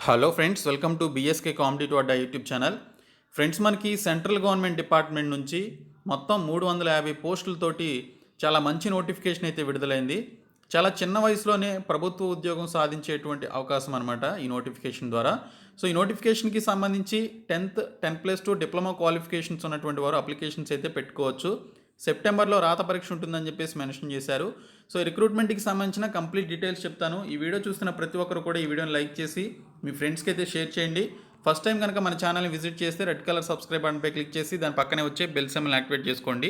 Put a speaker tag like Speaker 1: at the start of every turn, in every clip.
Speaker 1: Hello friends, welcome to BSK competitive Adda YouTube channel. Friends, మనకి central government department నుంచి మొత్తం 350 పోస్టులతోటి చాలా మంచి నోటిఫికేషన్ అయితే విడుదలైంది. చాలా చిన్న వయసులోనే ప్రభుత్వ ఉద్యోగం సాధించేటువంటి అవకాశం అనమాట ఈ నోటిఫికేషన్ ద్వారా. సో ఈ నోటిఫికేషన్కి సంబంధించి 10+2 డిప్లొమా క్వాలిఫికేషన్స్ ఉన్నటువంటి వారు అప్లికేషన్స్ అయితే పెట్టుకోవచ్చు. సెప్టెంబర్లో రాత పరీక్ష ఉంటుందని చెప్పేసి మెన్షన్ చేశారు. సో ఈ రిక్రూట్మెంట్కి సంబంధించిన కంప్లీట్ డీటెయిల్స్ చెప్తాను. ఈ వీడియో చూస్తున్న ప్రతి ఒక్కరు కూడా ఈ వీడియోని లైక్ చేసి మీ ఫ్రెండ్స్కి అయితే షేర్ చేయండి. ఫస్ట్ టైం కనుక మన ఛానల్ని విజిట్ చేస్తే రెడ్ కలర్ సబ్స్క్రైబ్ బటన్పై క్లిక్ చేసి దాని పక్కనే వచ్చే బెల్ సింబల్ని యాక్టివేట్ చేసుకోండి.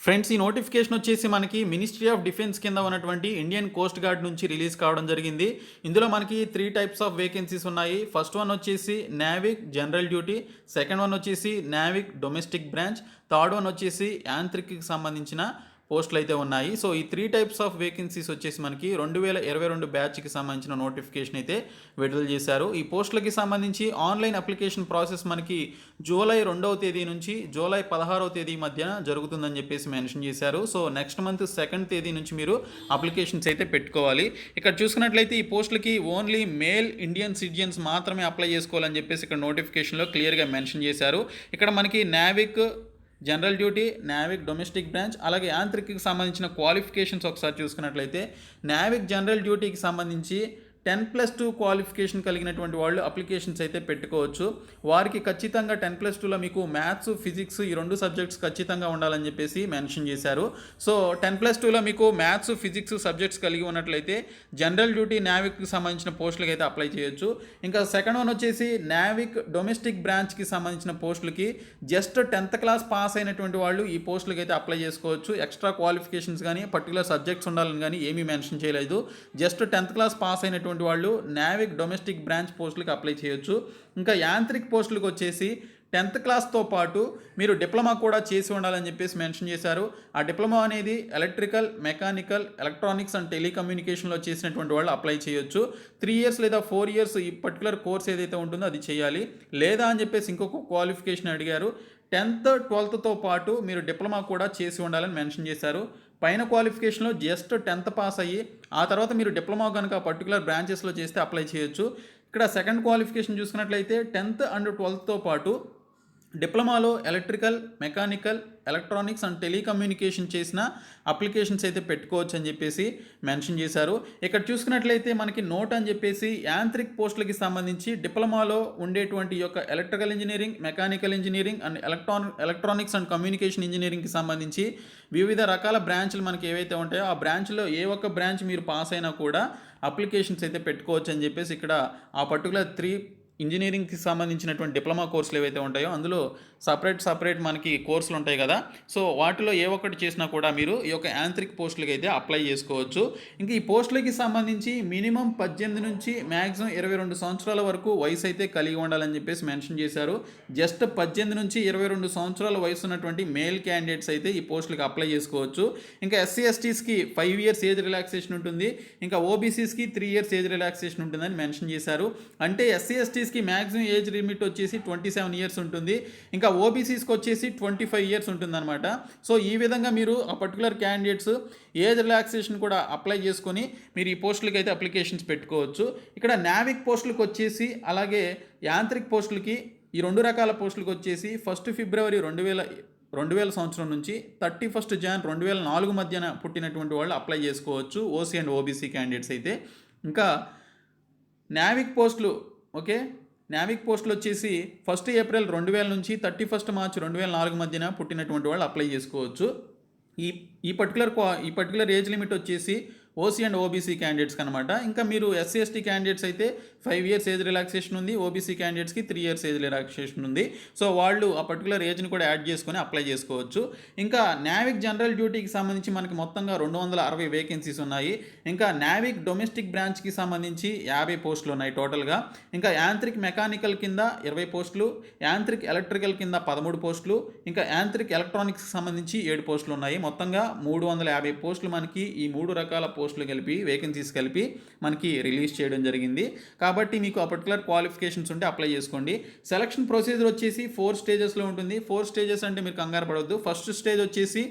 Speaker 1: ఫ్రెండ్స్, ఈ నోటిఫికేషన్ వచ్చేసి మనకి మినిస్ట్రీ ఆఫ్ డిఫెన్స్ కింద ఉన్నటువంటి ఇండియన్ కోస్ట్ గార్డ్ నుంచి రిలీజ్ కావడం జరిగింది. ఇందులో మనకి 3 టైప్స్ ఆఫ్ వేకెన్సీస్ ఉన్నాయి. ఫస్ట్ వన్ వచ్చేసి Navik general duty, second one వచ్చేసి Navik domestic branch, third one వచ్చేసి యాంత్రిక్కి సంబంధించిన పోస్టులు అయితే ఉన్నాయి. సో ఈ 3 టైప్స్ ఆఫ్ వేకెన్సీస్ వచ్చేసి మనకి 2022 బ్యాచ్కి సంబంధించిన నోటిఫికేషన్ అయితే విడుదల చేశారు. ఈ పోస్టులకి సంబంధించి ఆన్లైన్ అప్లికేషన్ ప్రాసెస్ మనకి జూలై 2వ తేదీ నుంచి జూలై 16వ తేదీ మధ్య జరుగుతుందని చెప్పేసి మెన్షన్ చేశారు. సో నెక్స్ట్ మంత్ 2nd తేదీ నుంచి మీరు అప్లికేషన్స్ అయితే పెట్టుకోవాలి. ఇక్కడ చూసుకున్నట్లయితే ఈ పోస్టులకి ఓన్లీ మేల్ ఇండియన్ సిటిజన్స్ మాత్రమే అప్లై చేసుకోవాలని చెప్పేసి ఇక్కడ నోటిఫికేషన్లో క్లియర్గా మెన్షన్ చేశారు. ఇక్కడ మనకి Navik general duty, Navik domestic branch, అలాగే యాంత్రిక్కి సంబంధించిన క్వాలిఫికేషన్స్ ఒకసారి చూసుకున్నట్లయితే నావిక్ జనరల్ డ్యూటీకి సంబంధించి 10+2 క్వాలిఫికేషన్ కలిగినటువంటి వాళ్ళు అప్లికేషన్స్ అయితే పెట్టుకోవచ్చు. వారికి ఖచ్చితంగా 10+2లో మీకు మ్యాథ్స్, ఫిజిక్స్ ఈ 2 సబ్జెక్ట్స్ ఖచ్చితంగా ఉండాలని చెప్పేసి మెన్షన్ చేశారు. సో 10+2లో మీకు మ్యాథ్స్, ఫిజిక్స్ సబ్జెక్ట్స్ కలిగి ఉన్నట్లయితే జనరల్ డ్యూటీ నావిక్కి సంబంధించిన పోస్టులకి అయితే అప్లై చేయొచ్చు. ఇంకా సెకండ్ వన్ వచ్చేసి నావిక్ డొమెస్టిక్ బ్రాంచ్కి సంబంధించిన పోస్టులకి జస్ట్ 10th క్లాస్ పాస్ అయినటువంటి వాళ్ళు ఈ పోస్టులకి అయితే అప్లై చేసుకోవచ్చు. ఎక్స్ట్రా క్వాలిఫికేషన్స్ కానీ పర్టికులర్ సబ్జెక్ట్స్ ఉండాలని కానీ ఏమీ మెన్షన్ చేయలేదు. జస్ట్ 10th క్లాస్ పాస్ అయినటువంటి వాళ్ళు నావిక్ డొమెస్టిక్ బ్రాంచ్ పోస్టులకు అప్లై చేయొచ్చు. ఇంకా యాంత్రిక్ పోస్టులకు వచ్చేసి 10th క్లాస్తో పాటు మీరు డిప్లొమా కూడా చేసి ఉండాలని చెప్పేసి మెన్షన్ చేశారు. ఆ డిప్లొమా అనేది ఎలక్ట్రికల్, మెకానికల్, ఎలక్ట్రానిక్స్ అండ్ టెలికమ్యూనికేషన్లో చేసినటువంటి వాళ్ళు అప్లై చేయొచ్చు. 3 ఇయర్స్ లేదా 4 ఇయర్స్ ఈ పర్టికులర్ కోర్స్ ఏదైతే ఉంటుందో అది చేయాలి. లేదా అని చెప్పేసి ఇంకొక క్వాలిఫికేషన్ అడిగారు. 10th, 12thతో పాటు మీరు డిప్లొమా కూడా చేసి ఉండాలని మెన్షన్ చేశారు. పైన క్వాలిఫికేషన్లో జస్ట్ 10th పాస్ అయ్యి ఆ తర్వాత మీరు డిప్లొమా కనుక పర్టికులర్ బ్రాంచెస్లో చేస్తే అప్లై చేయొచ్చు. ఇక్కడ సెకండ్ క్వాలిఫికేషన్ చూసుకున్నట్లయితే 10th అండ్ 12thతో పాటు డిప్లొమాలో electrical, mechanical, electronics and telecommunication చేసిన అప్లికేషన్స్ అయితే పెట్టుకోవచ్చు అని చెప్పేసి మెన్షన్ చేశారు. ఇక్కడ చూసుకున్నట్లయితే మనకి నోట్ అని చెప్పేసి యాంత్రిక్ పోస్టులకి సంబంధించి డిప్లొమాలో ఉండేటువంటి యొక్క electrical engineering, mechanical engineering and electronics and communication ఇంజనీరింగ్కి సంబంధించి వివిధ రకాల బ్రాంచ్లు మనకి ఏవైతే ఉంటాయో ఆ బ్రాంచ్లో ఏ ఒక్క బ్రాంచ్ మీరు పాస్ అయినా కూడా అప్లికేషన్స్ అయితే పెట్టుకోవచ్చు అని చెప్పేసి ఇక్కడ ఆ పర్టికులర్ 3 ఇంజనీరింగ్కి సంబంధించినటువంటి డిప్లొమా కోర్సులు ఏవైతే ఉంటాయో అందులో సపరేట్ మనకి కోర్సులు ఉంటాయి కదా. సో వాటిలో ఏ ఒక్కటి చేసినా కూడా మీరు ఈ యొక్క యాంత్రిక్ పోస్టులకి అయితే అప్లై చేసుకోవచ్చు. ఇంకా ఈ పోస్టులకి సంబంధించి మినిమం 18 నుంచి మ్యాక్సిమం 22 సంవత్సరాల వరకు వయసు అయితే కలిగి ఉండాలని చెప్పేసి మెన్షన్ చేశారు. జస్ట్ 18 నుంచి 22 సంవత్సరాల వయసు ఉన్నటువంటి మేల్ క్యాండిడేట్స్ అయితే ఈ పోస్టులకి అప్లై చేసుకోవచ్చు. ఇంకా ఎస్సీ ఎస్టీస్కి 5 ఇయర్స్ ఏజ్ రిలాక్సేషన్ ఉంటుంది. ఇంకా ఓబీసీస్కి 3 ఇయర్స్ ఏజ్ రిలాక్సేషన్ ఉంటుందని మెన్షన్ చేశారు. అంటే ఎస్సీ ఎస్టీస్కి మ్యాక్సిమం ఏజ్ లిమిట్ వచ్చేసి 27 ఇయర్స్ ఉంటుంది. ఇంకా ఓబీసీస్కి వచ్చేసి 25 ఇయర్స్ ఉంటుందన్నమాట. సో ఈ విధంగా మీరు ఆ పర్టికులర్ క్యాండిడేట్స్ ఏజ్ రిలాక్సేషన్ కూడా అప్లై చేసుకొని మీరు ఈ పోస్టులకి అయితే అప్లికేషన్స్ పెట్టుకోవచ్చు. ఇక్కడ నావిక్ పోస్టులకు వచ్చేసి అలాగే యాంత్రిక్ పోస్టులకి ఈ 2 రకాల పోస్టులకు వచ్చేసి 1 ఫిబ్రవరి 2000 సంవత్సరం నుంచి 31 జాన్ 2004 మధ్యన పుట్టినటువంటి వాళ్ళు అప్లై చేసుకోవచ్చు, ఓసీ అండ్ ఓబీసీ క్యాండిడేట్స్ అయితే. ఇంకా నావిక్ పోస్టులు నావిక్ పోస్టులు వచ్చేసి 1 ఏప్రిల్ 2000 నుంచి 31 మార్చి 2004 మధ్యన పుట్టినటువంటి వాళ్ళు అప్లై చేసుకోవచ్చు. ఈ పర్టికులర్ ఏజ్ లిమిట్ వచ్చేసి ఓసీ అండ్ ఓబీసీ క్యాండిడేట్స్కి అనమాట. ఇంకా మీరు ఎస్సీ ఎస్టీ క్యాండిడేట్స్ అయితే 5 ఇయర్స్ ఏజ్ రిలాక్సేషన్ ఉంది. ఓబీసీ క్యాండిడేట్స్కి 3 ఇయర్స్ ఏజ్ రిలాక్సేషన్ ఉంది. సో వాళ్ళు ఆ పర్టికులర్ ఏజ్ని కూడా యాడ్ చేసుకొని అప్లై చేసుకోవచ్చు. ఇంకా నావిక్ జనరల్ డ్యూటీకి సంబంధించి మనకి మొత్తంగా 260 వేకెన్సీస్ ఉన్నాయి. ఇంకా నావిక్ డొమెస్టిక్ బ్రాంచ్కి సంబంధించి 50 పోస్టులు ఉన్నాయి టోటల్గా. ఇంకా యాంత్రిక్ మెకానికల్ కింద 20 పోస్టులు, యాంత్రిక్ ఎలక్ట్రికల్ కింద 13 పోస్టులు, ఇంకా యాంత్రిక్ ఎలక్ట్రానిక్స్కి సంబంధించి 7 పోస్టులు ఉన్నాయి. మొత్తంగా 350 పోస్టులు మనకి ఈ 3 రకాల పోస్టులు కలిపి వేకెన్సీస్ కలిపి మనకి రిలీజ్ చేయడం జరిగింది. కాబట్టి మీకు ఆ పర్టికులర్ క్వాలిఫికేషన్స్ ఉంటే అప్లై చేసుకోండి. సెలక్షన్ ప్రొసీజర్ వచ్చేసి 4 స్టేజెస్లో ఉంటుంది. 4 స్టేజెస్ అంటే మీరు కంగారు పడవద్దు. ఫస్ట్ స్టేజ్ వచ్చేసి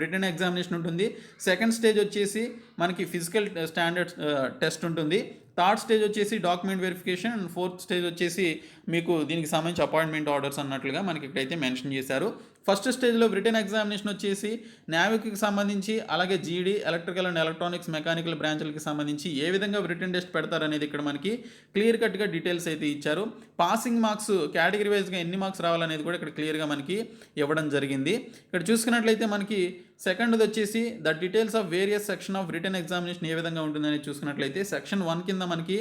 Speaker 1: రిటన్ ఎగ్జామినేషన్ ఉంటుంది. సెకండ్ స్టేజ్ వచ్చేసి మనకి ఫిజికల్ స్టాండర్డ్స్ టెస్ట్ ఉంటుంది. థర్డ్ స్టేజ్ వచ్చేసి document verification and fourth stage వచ్చేసి మీకు దీనికి సంబంధించి అపాయింట్మెంట్ ఆర్డర్స్ అన్నట్లుగా మనకి ఇక్కడైతే మెన్షన్ చేశారు. ఫస్ట్ స్టేజ్లో రిటర్న్ ఎగ్జామినేషన్ వచ్చేసి నావిక్కి సంబంధించి, అలాగే జీడీ, ఎలక్ట్రికల్ అండ్ ఎలక్ట్రానిక్స్, మెకానికల్ బ్రాంచ్లకి సంబంధించి ఏ విధంగా రిటర్న్ టెస్ట్ పెడతారనేది ఇక్కడ మనకి క్లియర్ కట్గా డీటెయిల్స్ అయితే ఇచ్చారు. పాసింగ్ మార్క్స్ కేటగిరీ వైజ్గా ఎన్ని మార్క్స్ రావాలనేది కూడా ఇక్కడ క్లియర్గా మనకి ఇవ్వడం జరిగింది. ఇక్కడ చూసుకున్నట్లయితే మనకి సెకండ్ది వచ్చేసి the details of various section of return examination ఏ విధంగా ఉంటుందని చూసుకున్నట్లయితే సెక్షన్ 1 కింద మనకి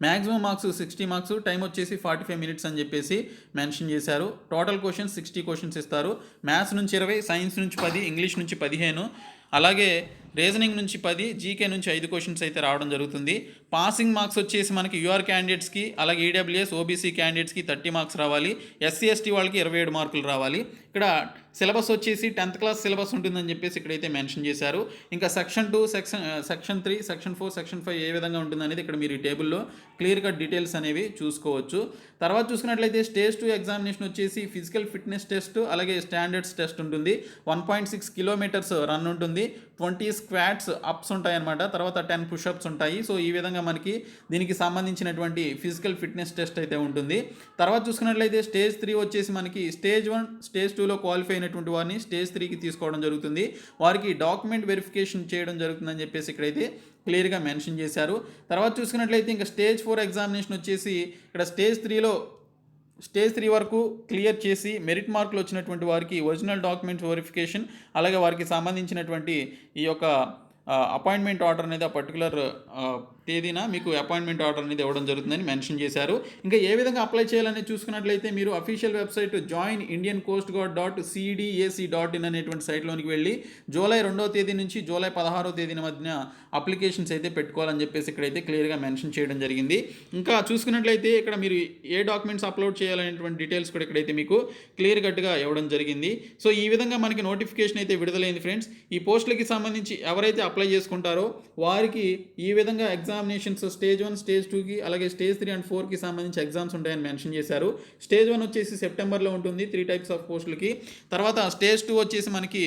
Speaker 1: మ్యాక్సిమం మార్క్స్ 60 మార్క్స్, టైం వచ్చేసి 45 మినిట్స్ అని చెప్పేసి మెన్షన్ చేశారు. టోటల్ క్వశ్చన్స్ 60 క్వశ్చన్స్ ఇస్తారు. మ్యాథ్స్ నుంచి 20, సైన్స్ నుంచి 10, ఇంగ్లీష్ నుంచి 15, అలాగే రీజనింగ్ నుంచి 10, జీకే నుంచి 5 క్వశ్చన్స్ అయితే రావడం జరుగుతుంది. పాసింగ్ మార్క్స్ వచ్చేసి మనకి యూఆర్ క్యాండిడేట్స్కి, అలాగే ఈడబ్ల్యూఎస్, ఓబీసీ క్యాండిడేట్స్కి 30 మార్క్స్ రావాలి. ఎస్సీ ఎస్టీ వాళ్ళకి 27 మార్కులు రావాలి. ఇక్కడ సిలబస్ వచ్చేసి 10th క్లాస్ సిలబస్ ఉంటుందని చెప్పేసి ఇక్కడైతే మెన్షన్ చేశారు. ఇంకా సెక్షన్ 2, సెక్షన్ 3, సెక్షన్ 4, సెక్షన్ 5 ఏ విధంగా ఉంటుందనేది ఇక్కడ మీరు ఈ టేబుల్లో క్లియర్ కట్ డీటెయిల్స్ అనేవి చూసుకోవచ్చు. తర్వాత చూసుకున్నట్లయితే స్టేజ్ 2 ఎగ్జామినేషన్ వచ్చేసి ఫిజికల్ ఫిట్నెస్ టెస్ట్, అలాగే స్టాండర్డ్స్ టెస్ట్ ఉంటుంది. 1.6 కిలోమీటర్స్ రన్ ఉంటుంది. 20 స్క్వాట్స్ అప్స్ ఉంటాయన్నమాట. తర్వాత 10 పుషప్స్ ఉంటాయి. సో ఈ విధంగా మనకి దీనికి సంబంధించినటువంటి ఫిజికల్ ఫిట్నెస్ టెస్ట్ అయితే ఉంటుంది. తర్వాత చూసుకున్నట్లయితే స్టేజ్ 3 వచ్చేసి మనకి స్టేజ్ 1, స్టేజ్ 2లో క్వాలిఫై అయినటువంటి వారిని స్టేజ్ 3కి తీసుకోవడం జరుగుతుంది. వారికి డాక్యుమెంట్ వెరిఫికేషన్ చేయడం జరుగుతుందని చెప్పేసి ఇక్కడైతే క్లియర్గా మెన్షన్ చేశారు. తర్వాత చూసుకున్నట్లయితే ఇంకా స్టేజ్ 4 ఎగ్జామినేషన్ వచ్చేసి ఇక్కడ స్టేజ్ 3 వరకు క్లియర్ చేసి మెరిట్ మార్కులు వచ్చినటువంటి వారికి ఒరిజినల్ డాక్యుమెంట్ వెరిఫికేషన్, అలాగే వారికి సంబంధించినటువంటి ఈ యొక్క అపాయింట్మెంట్ ఆర్డర్ అనేది ఆ పర్టికులర్ తేదీన మీకు అపాయింట్మెంట్ ఆర్డర్ అనేది ఇవ్వడం జరుగుతుందని మెన్షన్ చేశారు. ఇంకా ఏ విధంగా అప్లై చేయాలని చూసుకున్నట్లయితే మీరు అఫీషియల్ వెబ్సైట్ joinindiancoastguard.cdac.in అనేటువంటి సైట్లోనికి వెళ్ళి జూలై 2వ తేదీ నుంచి జూలై 16వ తేదీన మధ్యన అప్లికేషన్స్ అయితే పెట్టుకోవాలని చెప్పేసి ఇక్కడైతే క్లియర్గా మెన్షన్ చేయడం జరిగింది. ఇంకా చూసుకున్నట్లయితే ఇక్కడ మీరు ఏ డాక్యుమెంట్స్ అప్లోడ్ చేయాలనేటువంటి డీటెయిల్స్ కూడా ఇక్కడైతే మీకు క్లియర్ కట్గా ఇవ్వడం జరిగింది. సో ఈ విధంగా మనకి నోటిఫికేషన్ అయితే విడుదలైంది ఫ్రెండ్స్. ఈ పోస్టులకి సంబంధించి ఎవరైతే అప్లై చేసుకుంటారో వారికి ఈ విధంగా ఎగ్జామినేషన్స్ స్టేజ్ 1, స్టేజ్ 2కి, అలాగే స్టేజ్ 3 అండ్ 4కి సంబంధించి ఎగ్జామ్స్ ఉంటాయని మెన్షన్ చేశారు. స్టేజ్ 1 వచ్చేసి సెప్టెంబర్లో ఉంటుంది 3 టైప్స్ ఆఫ్ పోస్టులకి. తర్వాత స్టేజ్ 2 వచ్చేసి మనకి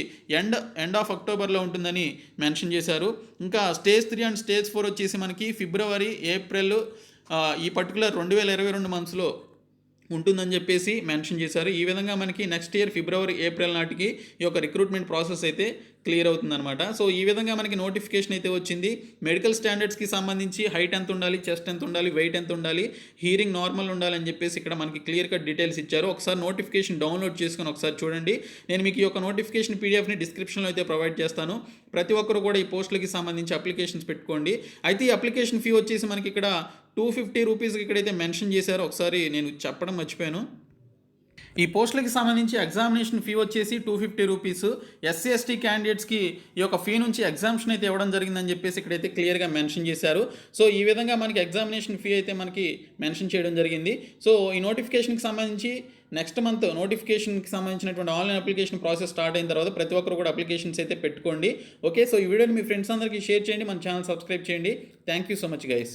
Speaker 1: ఎండ్ ఆఫ్ అక్టోబర్లో ఉంటుందని మెన్షన్ చేశారు. ఇంకా స్టేజ్ 3 అండ్ స్టేజ్ 4 వచ్చేసి మనకి ఫిబ్రవరి, ఏప్రిల్ ఈ పర్టికులర్ 2022 మంత్స్లో ఉంటుందని చెప్పేసి మెన్షన్ చేశారు. ఈ విధంగా మనకి నెక్స్ట్ ఇయర్ ఫిబ్రవరి, ఏప్రిల్ నాటికి ఈ యొక్క రిక్రూట్మెంట్ ప్రాసెస్ అయితే క్లియర్ అవుతుందన్నమాట. సో ఈ విధంగా మనకి నోటిఫికేషన్ అయితే వచ్చింది. మెడికల్ స్టాండర్డ్స్కి సంబంధించి హైట్ ఎంత ఉండాలి, చెస్ట్ ఎంత ఉండాలి, వెయిట్ ఎంత ఉండాలి, హీరింగ్ నార్మల్ ఉండాలని చెప్పేసి ఇక్కడ మనకి క్లియర్ కట్ డీటెయిల్స్ ఇచ్చారు. ఒకసారి నోటిఫికేషన్ డౌన్లోడ్ చేసుకుని ఒకసారి చూడండి. నేను మీకు ఈ యొక్క నోటిఫికేషన్ పీడిఎఫ్ని డిస్క్రిప్షన్లో అయితే ప్రొవైడ్ చేస్తాను. ప్రతి ఒక్కరు కూడా ఈ పోస్టులకి సంబంధించి అప్లికేషన్స్ పెట్టుకోండి. అయితే ఈ అప్లికేషన్ ఫీ వచ్చేసి మనకి ఇక్కడ 250 రూపీస్కి ఇక్కడైతే మెన్షన్ చేశారు. ఒకసారి నేను చెప్పడం మర్చిపోయాను. ఈ పోస్టులకి సంబంధించి ఎగ్జామినేషన్ ఫీ వచ్చేసి 250 రూపీస్. ఎస్సీ ఎస్టీ క్యాండిడేట్స్కి ఈ యొక్క ఫీ నుంచి ఎగ్జామ్షన్ అయితే ఇవ్వడం జరిగిందని చెప్పేసి ఇక్కడైతే క్లియర్గా మెన్షన్ చేశారు. సో ఈ విధంగా మనకి ఎగ్జామినేషన్ ఫీ అయితే మనకి మెన్షన్ చేయడం జరిగింది. సో ఈ నోటిఫికేషన్కి సంబంధించి నెక్స్ట్ మంత్ నోటిఫికేషన్కి సంబంధించినటువంటి ఆన్లైన్ అప్లికేషన్ ప్రాసెస్ స్టార్ట్ అయిన తర్వాత ప్రతి ఒక్కరు కూడా అప్లికేషన్స్ అయితే పెట్టుకోండి. ఓకే, సో ఈ వీడియోని మీ ఫ్రెండ్స్ అందరికీ షేర్ చేయండి, మన ఛానల్ సబ్స్క్రైబ్ చేయండి. Thank you so much guys.